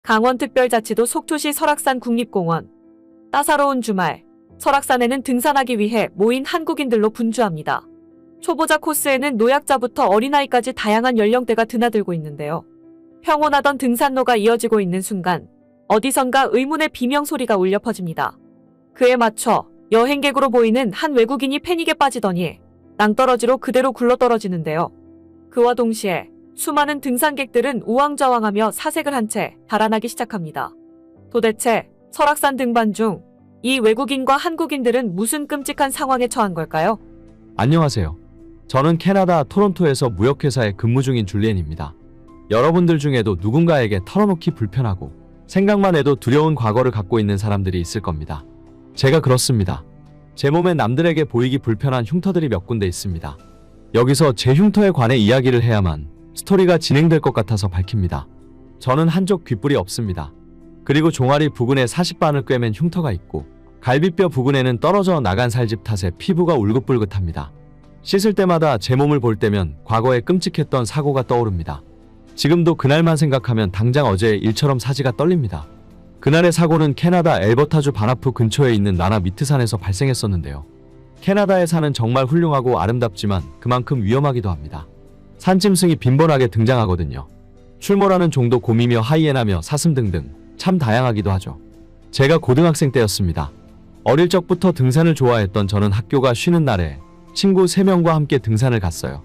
강원특별자치도 속초시 설악산 국립공원. 따사로운 주말, 설악산에는 등산하기 위해 모인 한국인들로 분주합니다. 초보자 코스에는 노약자부터 어린아이까지 다양한 연령대가 드나들고 있는데요. 평온하던 등산로가 이어지고 있는 순간 어디선가 의문의 비명소리가 울려 퍼집니다. 그에 맞춰 여행객으로 보이는 한 외국인이 패닉에 빠지더니 낭떠러지로 그대로 굴러떨어지는데요. 그와 동시에 수많은 등산객들은 우왕좌왕하며 사색을 한 채 달아나기 시작합니다. 도대체 설악산 등반 중 이 외국인과 한국인들은 무슨 끔찍한 상황에 처한 걸까요? 안녕하세요. 저는 캐나다 토론토에서 무역회사에 근무 중인 줄리엔입니다. 여러분들 중에도 누군가에게 털어놓기 불편하고 생각만 해도 두려운 과거를 갖고 있는 사람들이 있을 겁니다. 제가 그렇습니다. 제 몸에 남들에게 보이기 불편한 흉터들이 몇 군데 있습니다. 여기서 제 흉터에 관해 이야기를 해야만 스토리가 진행될 것 같아서 밝힙니다. 저는 한쪽 귓불이 없습니다. 그리고 종아리 부근에 40반을 꿰맨 흉터가 있고 갈비뼈 부근에는 떨어져 나간 살집 탓에 피부가 울긋불긋합니다. 씻을 때마다 제 몸을 볼 때면 과거에 끔찍했던 사고가 떠오릅니다. 지금도 그날만 생각하면 당장 어제의 일처럼 사지가 떨립니다. 그날의 사고는 캐나다 엘버타주 바나프 근처에 있는 나나 미트산에서 발생했었는데요. 캐나다의 산은 정말 훌륭하고 아름답지만 그만큼 위험하기도 합니다. 산짐승이 빈번하게 등장하거든요. 출몰하는 종도 곰이며 하이에나며 사슴 등등 참 다양하기도 하죠. 제가 고등학생 때였습니다. 어릴 적부터 등산을 좋아했던 저는 학교가 쉬는 날에 친구 3명과 함께 등산을 갔어요.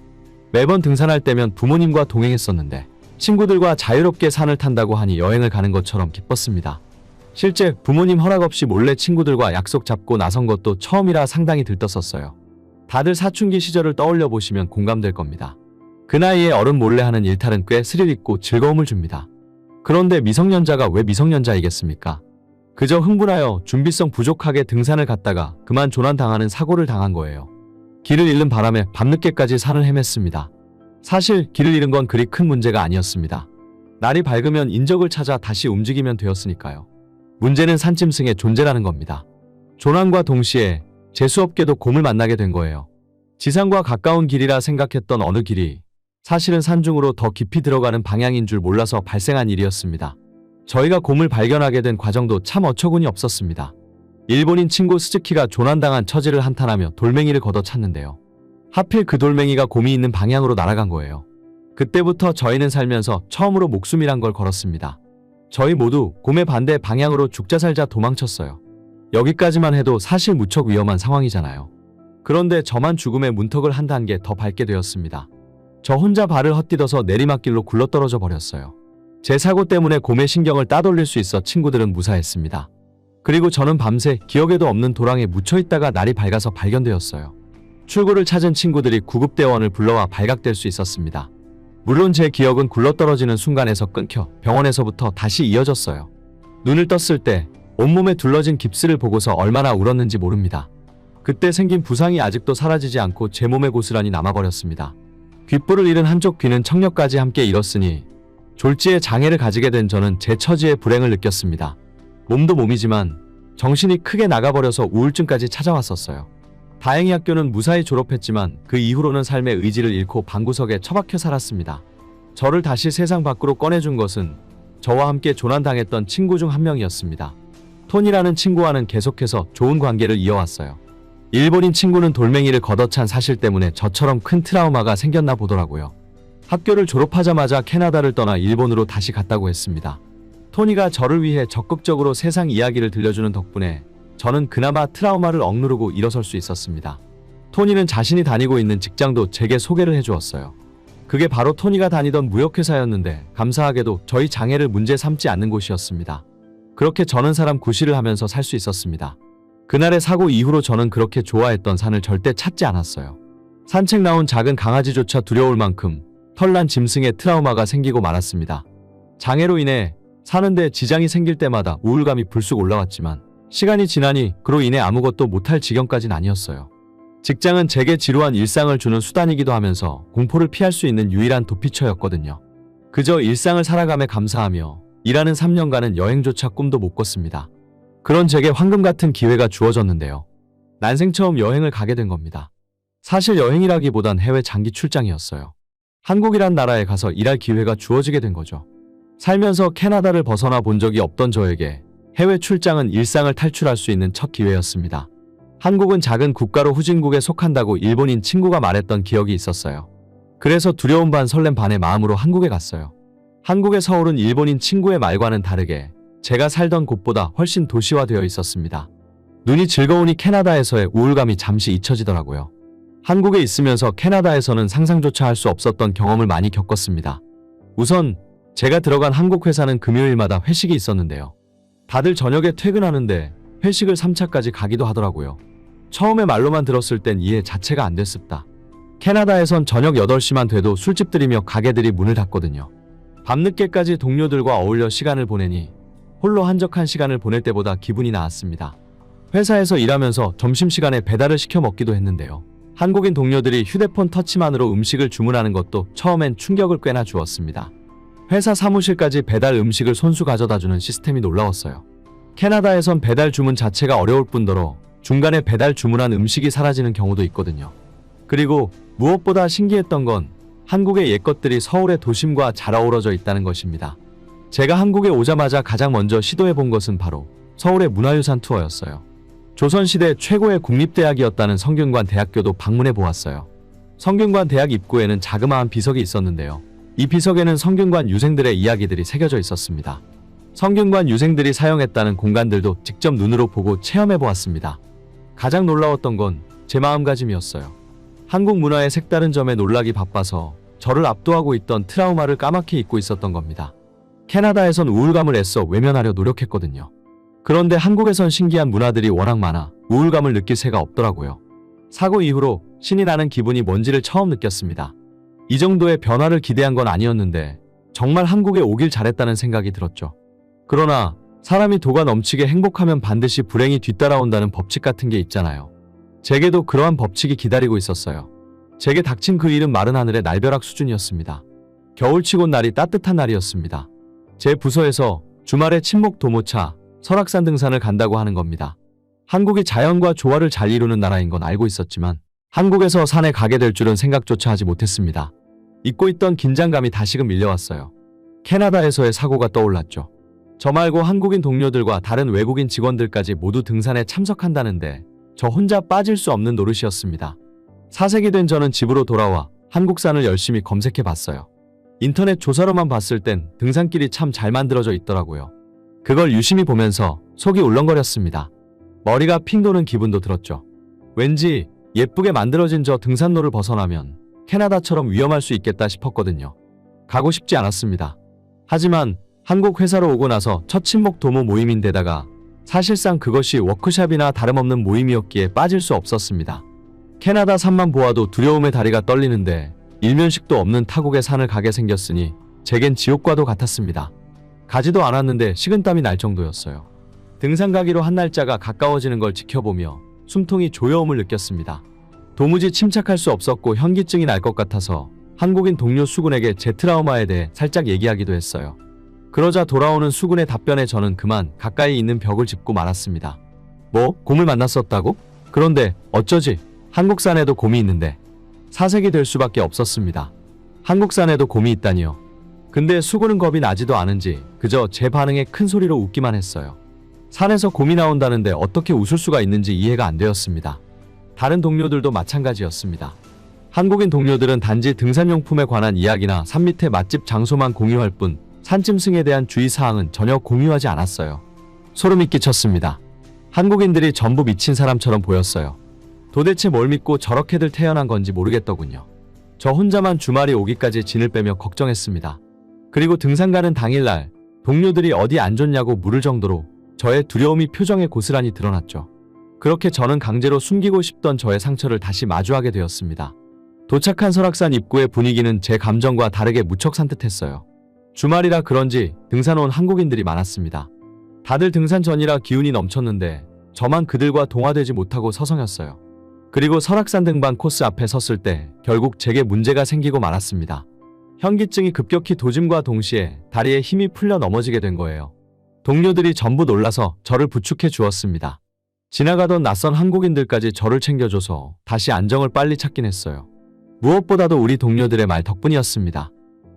매번 등산할 때면 부모님과 동행했었는데 친구들과 자유롭게 산을 탄다고 하니 여행을 가는 것처럼 기뻤습니다. 실제 부모님 허락 없이 몰래 친구들과 약속 잡고 나선 것도 처음이라 상당히 들떴었어요. 다들 사춘기 시절을 떠올려 보시면 공감될 겁니다. 그 나이에 어른 몰래 하는 일탈은 꽤 스릴 있고 즐거움을 줍니다. 그런데 미성년자가 왜 미성년자이겠습니까? 그저 흥분하여 준비성 부족하게 등산을 갔다가 그만 조난당하는 사고를 당한 거예요. 길을 잃는 바람에 밤늦게까지 산을 헤맸습니다. 사실 길을 잃은 건 그리 큰 문제가 아니었습니다. 날이 밝으면 인적을 찾아 다시 움직이면 되었으니까요. 문제는 산짐승의 존재라는 겁니다. 조난과 동시에 재수없게도 곰을 만나게 된 거예요. 지상과 가까운 길이라 생각했던 어느 길이 사실은 산중으로 더 깊이 들어가는 방향인 줄 몰라서 발생한 일이었습니다. 저희가 곰을 발견하게 된 과정도 참 어처구니 없었습니다. 일본인 친구 스즈키가 조난당한 처지를 한탄하며 돌멩이를 걷어 찾는데요. 하필 그 돌멩이가 곰이 있는 방향으로 날아간 거예요. 그때부터 저희는 살면서 처음으로 목숨이란 걸 걸었습니다. 저희 모두 곰의 반대 방향으로 죽자 살자 도망쳤어요. 여기까지만 해도 사실 무척 위험한 상황이잖아요. 그런데 저만 죽음의 문턱을 한 단계 더 밟게 되었습니다. 저 혼자 발을 헛디뎌서 내리막길로 굴러떨어져 버렸어요. 제 사고 때문에 곰의 신경을 따돌릴 수 있어 친구들은 무사했습니다. 그리고 저는 밤새 기억에도 없는 도랑에 묻혀있다가 날이 밝아서 발견되었어요. 출구를 찾은 친구들이 구급대원을 불러와 발각될 수 있었습니다. 물론 제 기억은 굴러떨어지는 순간에서 끊겨 병원에서부터 다시 이어졌어요. 눈을 떴을 때 온몸에 둘러진 깁스를 보고서 얼마나 울었는지 모릅니다. 그때 생긴 부상이 아직도 사라지지 않고 제 몸에 고스란히 남아버렸습니다. 귓불을 잃은 한쪽 귀는 청력까지 함께 잃었으니 졸지에 장애를 가지게 된 저는 제 처지에 불행을 느꼈습니다. 몸도 몸이지만 정신이 크게 나가버려서 우울증까지 찾아왔었어요. 다행히 학교는 무사히 졸업했지만 그 이후로는 삶의 의지를 잃고 방구석에 처박혀 살았습니다. 저를 다시 세상 밖으로 꺼내준 것은 저와 함께 조난당했던 친구 중 한 명이었습니다. 톤이라는 친구와는 계속해서 좋은 관계를 이어왔어요. 일본인 친구는 돌멩이를 걷어찬 사실 때문에 저처럼 큰 트라우마가 생겼나 보더라고요. 학교를 졸업하자마자 캐나다를 떠나 일본으로 다시 갔다고 했습니다. 토니가 저를 위해 적극적으로 세상 이야기를 들려주는 덕분에 저는 그나마 트라우마를 억누르고 일어설 수 있었습니다. 토니는 자신이 다니고 있는 직장도 제게 소개를 해주었어요. 그게 바로 토니가 다니던 무역회사였는데 감사하게도 저희 장애를 문제 삼지 않는 곳이었습니다. 그렇게 저는 사람 구실을 하면서 살 수 있었습니다. 그날의 사고 이후로 저는 그렇게 좋아했던 산을 절대 찾지 않았어요. 산책 나온 작은 강아지조차 두려울 만큼 털난 짐승의 트라우마가 생기고 말았습니다. 장애로 인해 사는데 지장이 생길 때마다 우울감이 불쑥 올라왔지만 시간이 지나니 그로 인해 아무것도 못할 지경까진 아니었어요. 직장은 제게 지루한 일상을 주는 수단이기도 하면서 공포를 피할 수 있는 유일한 도피처였거든요. 그저 일상을 살아감에 감사하며 일하는 3년간은 여행조차 꿈도 못 꿨습니다. 그런 제게 황금 같은 기회가 주어졌는데요. 난생 처음 여행을 가게 된 겁니다. 사실 여행이라기보단 해외 장기 출장이었어요. 한국이란 나라에 가서 일할 기회가 주어지게 된 거죠. 살면서 캐나다를 벗어나 본 적이 없던 저에게 해외 출장은 일상을 탈출할 수 있는 첫 기회였습니다. 한국은 작은 국가로 후진국에 속한다고 일본인 친구가 말했던 기억이 있었어요. 그래서 두려움 반 설렘 반의 마음으로 한국에 갔어요. 한국의 서울은 일본인 친구의 말과는 다르게 제가 살던 곳보다 훨씬 도시화되어 있었습니다. 눈이 즐거우니 캐나다에서의 우울감이 잠시 잊혀지더라고요. 한국에 있으면서 캐나다에서는 상상조차 할 수 없었던 경험을 많이 겪었습니다. 우선 제가 들어간 한국 회사는 금요일마다 회식이 있었는데요. 다들 저녁에 퇴근하는데 회식을 3차까지 가기도 하더라고요. 처음에 말로만 들었을 땐 이해 자체가 안 됐습니다. 캐나다에선 저녁 8시만 돼도 술집들이며 가게들이 문을 닫거든요. 밤늦게까지 동료들과 어울려 시간을 보내니 홀로 한적한 시간을 보낼 때보다 기분이 나았습니다. 회사에서 일하면서 점심시간에 배달을 시켜 먹기도 했는데요. 한국인 동료들이 휴대폰 터치만으로 음식을 주문하는 것도 처음엔 충격을 꽤나 주었습니다. 회사 사무실까지 배달 음식을 손수 가져다주는 시스템이 놀라웠어요. 캐나다에선 배달 주문 자체가 어려울 뿐더러 중간에 배달 주문한 음식이 사라지는 경우도 있거든요. 그리고 무엇보다 신기했던 건 한국의 옛것들이 서울의 도심과 잘 어우러져 있다는 것입니다. 제가 한국에 오자마자 가장 먼저 시도해본 것은 바로 서울의 문화유산 투어였어요. 조선시대 최고의 국립대학이었다는 성균관 대학교도 방문해 보았어요. 성균관 대학 입구에는 자그마한 비석이 있었는데요. 이 비석에는 성균관 유생들의 이야기들이 새겨져 있었습니다. 성균관 유생들이 사용했다는 공간들도 직접 눈으로 보고 체험해 보았습니다. 가장 놀라웠던 건 제 마음가짐이었어요. 한국 문화의 색다른 점에 놀라기 바빠서 저를 압도하고 있던 트라우마를 까맣게 잊고 있었던 겁니다. 캐나다에선 우울감을 애써 외면하려 노력했거든요. 그런데 한국에선 신기한 문화들이 워낙 많아 우울감을 느낄 새가 없더라고요. 사고 이후로 신이 나는 기분이 뭔지를 처음 느꼈습니다. 이 정도의 변화를 기대한 건 아니었는데 정말 한국에 오길 잘했다는 생각이 들었죠. 그러나 사람이 도가 넘치게 행복하면 반드시 불행이 뒤따라온다는 법칙 같은 게 있잖아요. 제게도 그러한 법칙이 기다리고 있었어요. 제게 닥친 그 일은 마른 하늘의 날벼락 수준이었습니다. 겨울치곤 날이 따뜻한 날이었습니다. 제 부서에서 주말에 친목 도모차, 설악산 등산을 간다고 하는 겁니다. 한국이 자연과 조화를 잘 이루는 나라인 건 알고 있었지만 한국에서 산에 가게 될 줄은 생각조차 하지 못했습니다. 잊고 있던 긴장감이 다시금 밀려왔어요. 캐나다에서의 사고가 떠올랐죠. 저 말고 한국인 동료들과 다른 외국인 직원들까지 모두 등산에 참석한다는데 저 혼자 빠질 수 없는 노릇이었습니다. 사색이 된 저는 집으로 돌아와 한국산을 열심히 검색해 봤어요. 인터넷 조사로만 봤을 땐 등산길이 참 잘 만들어져 있더라고요. 그걸 유심히 보면서 속이 울렁거렸습니다. 머리가 핑 도는 기분도 들었죠. 왠지 예쁘게 만들어진 저 등산로를 벗어나면 캐나다처럼 위험할 수 있겠다 싶었거든요. 가고 싶지 않았습니다. 하지만 한국 회사로 오고 나서 첫 친목 도모 모임인데다가 사실상 그것이 워크숍이나 다름없는 모임이었기에 빠질 수 없었습니다. 캐나다 산만 보아도 두려움의 다리가 떨리는데 일면식도 없는 타국의 산을 가게 생겼으니 제겐 지옥과도 같았습니다. 가지도 않았는데 식은땀이 날 정도였어요. 등산 가기로 한 날짜가 가까워지는 걸 지켜보며 숨통이 조여움을 느꼈습니다. 도무지 침착할 수 없었고 현기증이 날 것 같아서 한국인 동료 수군에게 제 트라우마에 대해 살짝 얘기하기도 했어요. 그러자 돌아오는 수군의 답변에 저는 그만 가까이 있는 벽을 짚고 말았습니다. 뭐? 곰을 만났었다고? 그런데 어쩌지? 한국산에도 곰이 있는데. 사색이 될 수밖에 없었습니다. 한국산에도 곰이 있다니요. 근데 수군은 겁이 나지도 않은지 그저 제 반응에 큰 소리로 웃기만 했어요. 산에서 곰이 나온다는데 어떻게 웃을 수가 있는지 이해가 안 되었습니다. 다른 동료들도 마찬가지였습니다. 한국인 동료들은 단지 등산용품에 관한 이야기나 산 밑에 맛집 장소만 공유할 뿐 산짐승에 대한 주의사항은 전혀 공유하지 않았어요. 소름이 끼쳤습니다. 한국인들이 전부 미친 사람처럼 보였어요. 도대체 뭘 믿고 저렇게들 태어난 건지 모르겠더군요. 저 혼자만 주말이 오기까지 진을 빼며 걱정했습니다. 그리고 등산 가는 당일날 동료들이 어디 안 좋냐고 물을 정도로 저의 두려움이 표정에 고스란히 드러났죠. 그렇게 저는 강제로 숨기고 싶던 저의 상처를 다시 마주하게 되었습니다. 도착한 설악산 입구의 분위기는 제 감정과 다르게 무척 산뜻했어요. 주말이라 그런지 등산 온 한국인들이 많았습니다. 다들 등산 전이라 기운이 넘쳤는데 저만 그들과 동화되지 못하고 서성였어요. 그리고 설악산 등반 코스 앞에 섰을 때 결국 제게 문제가 생기고 말았습니다. 현기증이 급격히 도짐과 동시에 다리에 힘이 풀려 넘어지게 된 거예요. 동료들이 전부 놀라서 저를 부축해 주었습니다. 지나가던 낯선 한국인들까지 저를 챙겨줘서 다시 안정을 빨리 찾긴 했어요. 무엇보다도 우리 동료들의 말 덕분이었습니다.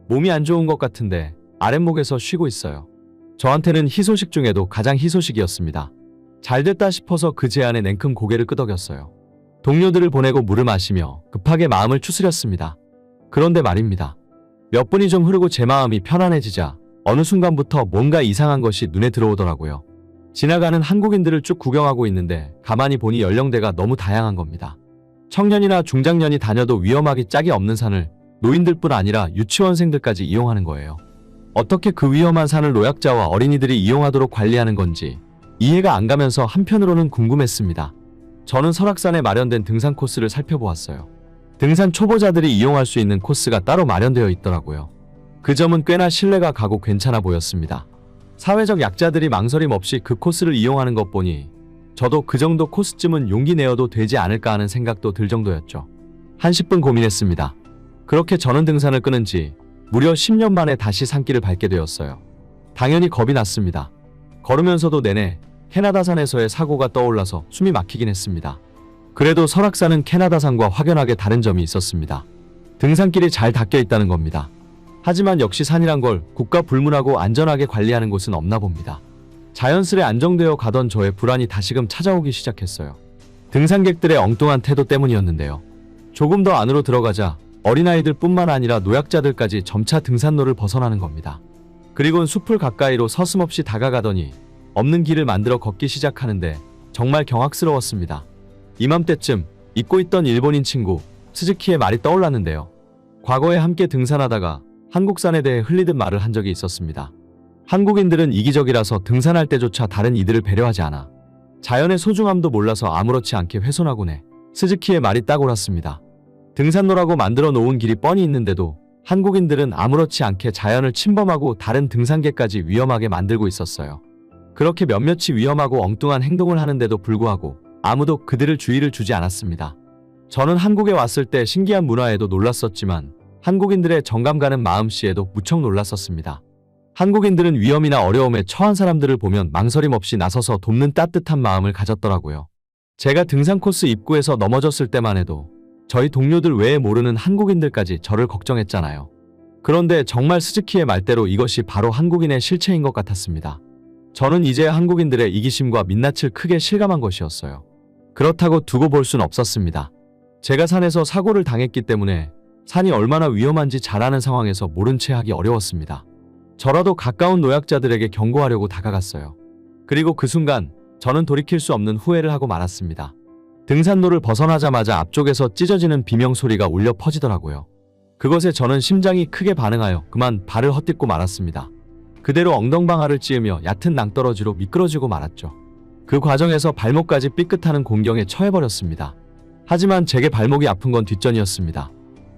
몸이 안 좋은 것 같은데 아랫목에서 쉬고 있어요. 저한테는 희소식 중에도 가장 희소식이었습니다. 잘됐다 싶어서 그 제안에 냉큼 고개를 끄덕였어요. 동료들을 보내고 물을 마시며 급하게 마음을 추스렸습니다. 그런데 말입니다. 몇 분이 좀 흐르고 제 마음이 편안해지자 어느 순간부터 뭔가 이상한 것이 눈에 들어오더라고요. 지나가는 한국인들을 쭉 구경하고 있는데 가만히 보니 연령대가 너무 다양한 겁니다. 청년이나 중장년이 다녀도 위험하기 짝이 없는 산을 노인들뿐 아니라 유치원생들까지 이용하는 거예요. 어떻게 그 위험한 산을 노약자와 어린이들이 이용하도록 관리하는 건지 이해가 안 가면서 한편으로는 궁금했습니다. 저는 설악산에 마련된 등산 코스를 살펴보았어요. 등산 초보자들이 이용할 수 있는 코스가 따로 마련되어 있더라고요. 그 점은 꽤나 신뢰가 가고 괜찮아 보였습니다. 사회적 약자들이 망설임 없이 그 코스를 이용하는 것 보니 저도 그 정도 코스쯤은 용기 내어도 되지 않을까 하는 생각도 들 정도였죠. 한 10분 고민했습니다. 그렇게 저는 등산을 끊은 지 무려 10년 만에 다시 산길을 밟게 되었어요. 당연히 겁이 났습니다. 걸으면서도 내내 캐나다산에서의 사고가 떠올라서 숨이 막히긴 했습니다. 그래도 설악산은 캐나다산과 확연하게 다른 점이 있었습니다. 등산길이 잘 닦여 있다는 겁니다. 하지만 역시 산이란 걸 국가 불문하고 안전하게 관리하는 곳은 없나 봅니다. 자연스레 안정되어 가던 저의 불안이 다시금 찾아오기 시작했어요. 등산객들의 엉뚱한 태도 때문이었는데요. 조금 더 안으로 들어가자 어린아이들 뿐만 아니라 노약자들까지 점차 등산로를 벗어나는 겁니다. 그리고는 숲을 가까이로 서슴없이 다가가더니 없는 길을 만들어 걷기 시작하는데 정말 경악스러웠습니다. 이맘때쯤 잊고 있던 일본인 친구 스즈키의 말이 떠올랐는데요. 과거에 함께 등산하다가 한국산에 대해 흘리듯 말을 한 적이 있었습니다. 한국인들은 이기적이라서 등산할 때조차 다른 이들을 배려하지 않아. 자연의 소중함도 몰라서 아무렇지 않게 훼손하곤 해. 스즈키의 말이 딱 옳았습니다. 등산로라고 만들어 놓은 길이 뻔히 있는데도 한국인들은 아무렇지 않게 자연을 침범하고 다른 등산객까지 위험하게 만들고 있었어요. 그렇게 몇몇이 위험하고 엉뚱한 행동을 하는데도 불구하고 아무도 그들을 주의를 주지 않았습니다. 저는 한국에 왔을 때 신기한 문화에도 놀랐었지만 한국인들의 정감 가는 마음씨에도 무척 놀랐었습니다. 한국인들은 위험이나 어려움에 처한 사람들을 보면 망설임 없이 나서서 돕는 따뜻한 마음을 가졌더라고요. 제가 등산 코스 입구에서 넘어졌을 때만 해도 저희 동료들 외에 모르는 한국인들까지 저를 걱정했잖아요. 그런데 정말 스즈키의 말대로 이것이 바로 한국인의 실체인 것 같았습니다. 저는 이제야 한국인들의 이기심과 민낯을 크게 실감한 것이었어요. 그렇다고 두고 볼 순 없었습니다. 제가 산에서 사고를 당했기 때문에 산이 얼마나 위험한지 잘 아는 상황에서 모른 채 하기 어려웠습니다. 저라도 가까운 노약자들에게 경고하려고 다가갔어요. 그리고 그 순간 저는 돌이킬 수 없는 후회를 하고 말았습니다. 등산로를 벗어나자마자 앞쪽에서 찢어지는 비명소리가 울려 퍼지더라고요. 그것에 저는 심장이 크게 반응하여 그만 발을 헛딛고 말았습니다. 그대로 엉덩방아를 찧으며 얕은 낭떠러지로 미끄러지고 말았죠. 그 과정에서 발목까지 삐끗하는 공경에 처해버렸습니다. 하지만 제게 발목이 아픈 건 뒷전이었습니다.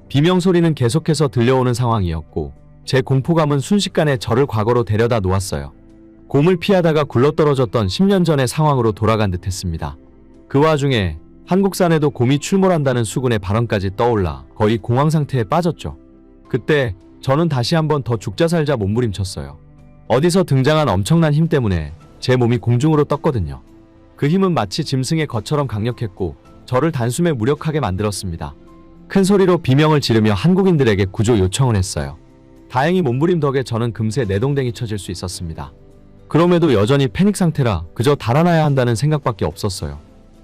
비명소리는 계속해서 들려오는 상황이었고 제 공포감은 순식간에 저를 과거로 데려다 놓았어요. 곰을 피하다가 굴러떨어졌던 10년 전의 상황으로 돌아간 듯 했습니다. 그 와중에 한국산에도 곰이 출몰한다는 수군의 발언까지 떠올라 거의 공황 상태에 빠졌죠. 그때 저는 다시 한번 더 죽자 살자 몸부림쳤어요. 어디서 등장한 엄청난 힘 때문에 제 몸이 공중으로 떴거든요. 그 힘은 마치 짐승의 거처럼 강력했고 저를 단숨에 무력하게 만들었습니다. 큰 소리로 비명을 지르며 한국인들에게 구조 요청을 했어요. 다행히 몸부림 덕에 저는 금세 내동댕이 쳐질 수 있었습니다. 그럼에도 여전히 패닉 상태라 그저 달아나야 한다는 생각밖에 없었어요.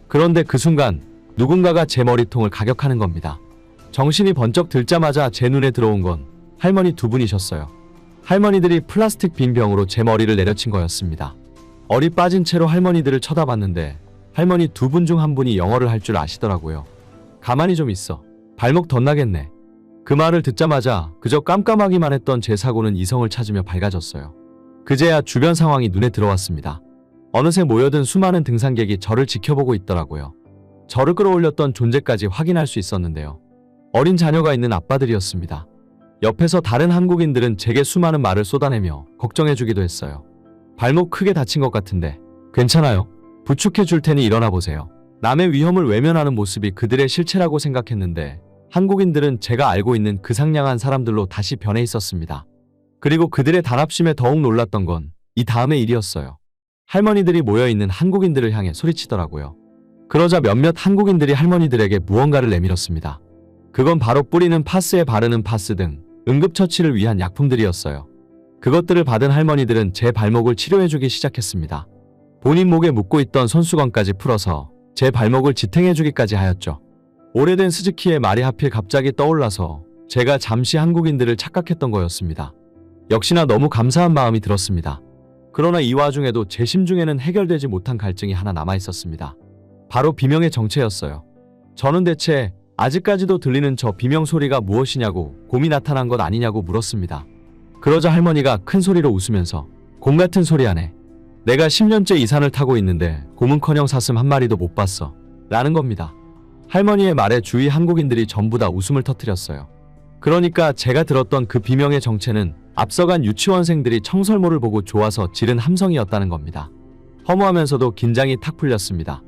그런데 그 순간 누군가가 제 머리통을 가격하는 겁니다. 정신이 번쩍 들자마자 제 눈에 들어온 건 할머니 두 분이셨어요. 할머니들이 플라스틱 빈 병으로 제 머리를 내려친 거였습니다. 얼이 빠진 채로 할머니들을 쳐다봤는데 할머니 두 분 중 한 분이 영어를 할 줄 아시더라고요. 가만히 좀 있어. 발목 덧나겠네. 그 말을 듣자마자 그저 깜깜하기만 했던 제 사고는 이성을 찾으며 밝아졌어요. 그제야 주변 상황이 눈에 들어왔습니다. 어느새 모여든 수많은 등산객이 저를 지켜보고 있더라고요. 저를 끌어올렸던 존재까지 확인할 수 있었는데요. 어린 자녀가 있는 아빠들이었습니다. 옆에서 다른 한국인들은 제게 수많은 말을 쏟아내며 걱정해주기도 했어요. 발목 크게 다친 것 같은데 괜찮아요? 부축해 줄 테니 일어나 보세요. 남의 위험을 외면하는 모습이 그들의 실체라고 생각했는데 한국인들은 제가 알고 있는 그 상냥한 사람들로 다시 변해 있었습니다. 그리고 그들의 단합심에 더욱 놀랐던 건 이 다음의 일이었어요. 할머니들이 모여있는 한국인들을 향해 소리치더라고요. 그러자 몇몇 한국인들이 할머니들에게 무언가를 내밀었습니다. 그건 바로 뿌리는 파스에 바르는 파스 등 응급처치를 위한 약품들이었어요. 그것들을 받은 할머니들은 제 발목을 치료해주기 시작했습니다. 본인 목에 묶고 있던 손수건까지 풀어서 제 발목을 지탱해주기까지 하였죠. 오래된 스즈키의 말이 하필 갑자기 떠올라서 제가 잠시 한국인들을 착각했던 거였습니다. 역시나 너무 감사한 마음이 들었습니다. 그러나 이 와중에도 제 심중에는 해결되지 못한 갈증이 하나 남아있었습니다. 바로 비명의 정체였어요. 저는 대체 아직까지도 들리는 저 비명 소리가 무엇이냐고, 곰이 나타난 것 아니냐고 물었습니다. 그러자 할머니가 큰 소리로 웃으면서 곰 같은 소리 하네. 내가 10년째 이 산을 타고 있는데 곰은커녕 사슴 한 마리도 못 봤어. 라는 겁니다. 할머니의 말에 주위 한국인들이 전부 다 웃음을 터뜨렸어요. 그러니까 제가 들었던 그 비명의 정체는 앞서간 유치원생들이 청설모를 보고 좋아서 지른 함성이었다는 겁니다. 허무하면서도 긴장이 탁 풀렸습니다.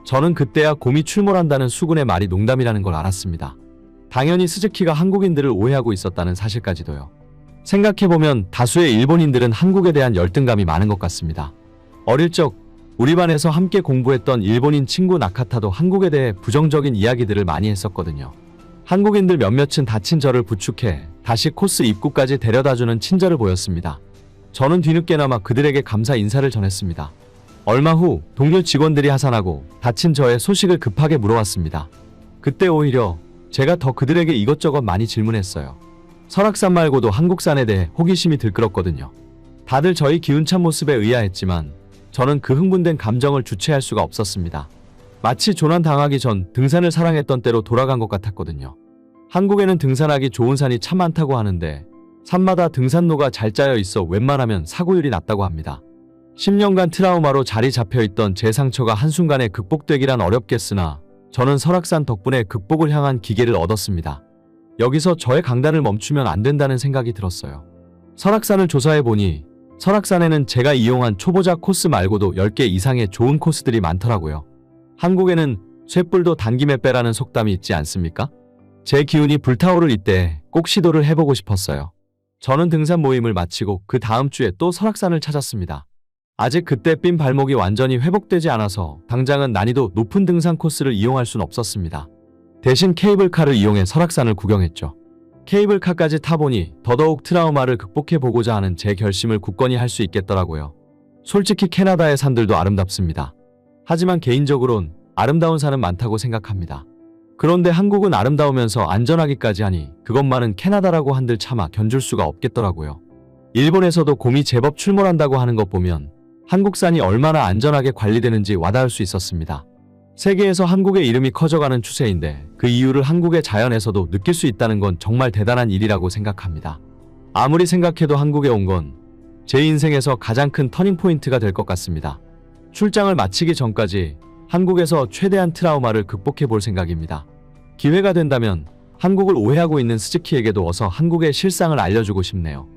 저는 그때야 곰이 출몰한다는 수군의 말이 농담이라는 걸 알았습니다. 당연히 스즈키가 한국인들을 오해하고 있었다는 사실까지도요. 생각해보면 다수의 일본인들은 한국에 대한 열등감이 많은 것 같습니다. 어릴 적 우리 반에서 함께 공부했던 일본인 친구 나카타도 한국에 대해 부정적인 이야기들을 많이 했었거든요. 한국인들 몇몇은 다친 저를 부축해 다시 코스 입구까지 데려다주는 친절을 보였습니다. 저는 뒤늦게나마 그들에게 감사 인사를 전했습니다. 얼마 후 동료 직원들이 하산하고 다친 저의 소식을 급하게 물어왔습니다. 그때 오히려 제가 더 그들에게 이것저것 많이 질문했어요. 설악산 말고도 한국산에 대해 호기심이 들끓었거든요. 다들 저희 기운찬 모습에 의아했지만 저는 그 흥분된 감정을 주체할 수가 없었습니다. 마치 조난당하기 전 등산을 사랑했던 때로 돌아간 것 같았거든요. 한국에는 등산하기 좋은 산이 참 많다고 하는데 산마다 등산로가 잘 짜여 있어 웬만하면 사고율이 낮다고 합니다. 10년간 트라우마로 자리 잡혀있던 제 상처가 한순간에 극복되기란 어렵겠으나 저는 설악산 덕분에 극복을 향한 기계를 얻었습니다. 여기서 저의 강단을 멈추면 안 된다는 생각이 들었어요. 설악산을 조사해보니 설악산에는 제가 이용한 초보자 코스 말고도 10개 이상의 좋은 코스들이 많더라고요. 한국에는 쇠뿔도 단김에 빼라는 속담이 있지 않습니까? 제 기운이 불타오를 이때 꼭 시도를 해보고 싶었어요. 저는 등산 모임을 마치고 그 다음 주에 또 설악산을 찾았습니다. 아직 그때 삔 발목이 완전히 회복되지 않아서 당장은 난이도 높은 등산 코스를 이용할 순 없었습니다. 대신 케이블카를 이용해 설악산을 구경했죠. 케이블카까지 타보니 더더욱 트라우마를 극복해보고자 하는 제 결심을 굳건히 할 수 있겠더라고요. 솔직히 캐나다의 산들도 아름답습니다. 하지만 개인적으론 아름다운 산은 많다고 생각합니다. 그런데 한국은 아름다우면서 안전하기까지 하니 그것만은 캐나다라고 한들 차마 견줄 수가 없겠더라고요. 일본에서도 곰이 제법 출몰한다고 하는 것 보면 한국산이 얼마나 안전하게 관리되는지 와닿을 수 있었습니다. 세계에서 한국의 이름이 커져가는 추세인데 그 이유를 한국의 자연에서도 느낄 수 있다는 건 정말 대단한 일이라고 생각합니다. 아무리 생각해도 한국에 온 건 제 인생에서 가장 큰 터닝포인트가 될 것 같습니다. 출장을 마치기 전까지 한국에서 최대한 트라우마를 극복해 볼 생각입니다. 기회가 된다면 한국을 오해하고 있는 스즈키에게도 어서 한국의 실상을 알려주고 싶네요.